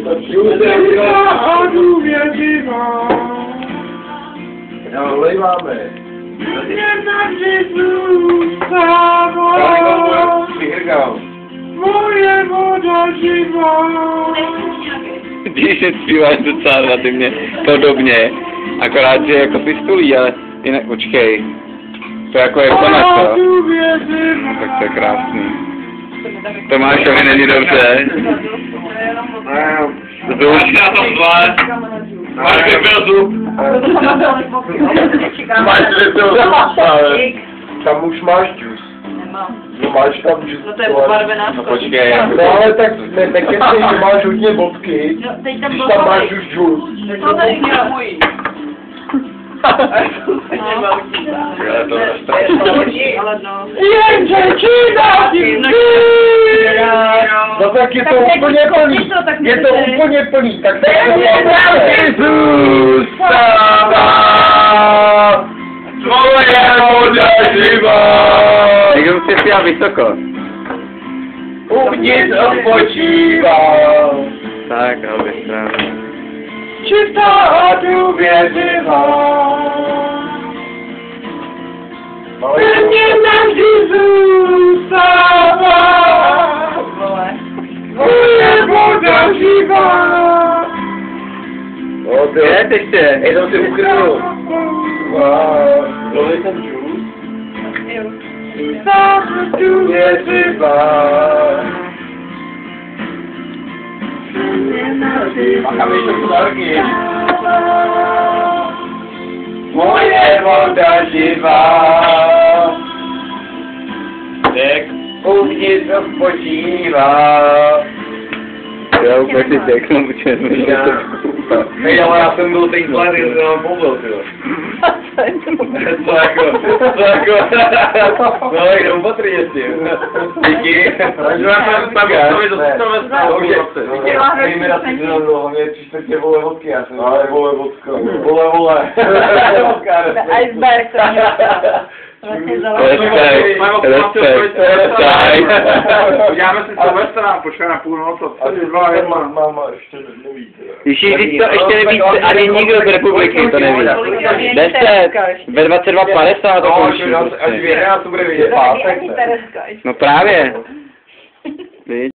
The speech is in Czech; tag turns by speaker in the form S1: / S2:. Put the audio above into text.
S1: A důvěřivá.
S2: No, olejváme.
S1: Jednakže zůstává. Moje voda živá.
S3: Když se zpíváš docela relativně podobně, akorát, že jako pistolí, ale jinak počkej. To jako je konec, jo? Tak to je krásný. Tomášovi není dobře. Zduš.
S2: Já to zlé. Máš byl zub. Máš to tam už máš džus. No máš tam džus.
S4: No to je pobarvená.
S3: No počkej.
S2: No ale tak nekecej, že máš hodně bodky,
S4: No, teď tam
S2: když tam máš už džus.
S4: To tady měla můj.
S1: Jenže Čína ti
S2: No tak je to úplně plný. Je to úplně plný. Tak to je zůstává. Tvoje voda živá.
S3: Někdo musí zpívat vysoko.
S2: Uvnitř odpočívá.
S3: Tak, aby správně.
S1: čistá a důvěřivá. Ve mně navždy zůstává. Moje voda živá.
S2: No to je ještě. Jenom si ukrnul. Dole ten džus. Důvěřivá. A víš, to jsou taky. Moje voda živá. Tak uvnitř odpočívá.
S3: Já úplně si řeknu, protože
S2: Hej, ale já jsem byl teď zlý, že jsem pouzel, tyjo. Co jako? No, jenom opatrně s tím. Díky. Takže já jsem tam, to zase Díky, mi na ty hlavně 3/4 vole vodky, já jsem ale vole vodka. Vole.
S4: Iceberg to měl.
S3: Respekt.
S2: Uděláme si Silvestra, počkej na půlnoc, asi 2 máma ještě neví.
S3: Ještě neví ani nikdo z republiky, to neví. 10, ve 22:50 to končí.
S2: Až vyhrá, to bude vidět pátek.
S3: No právě.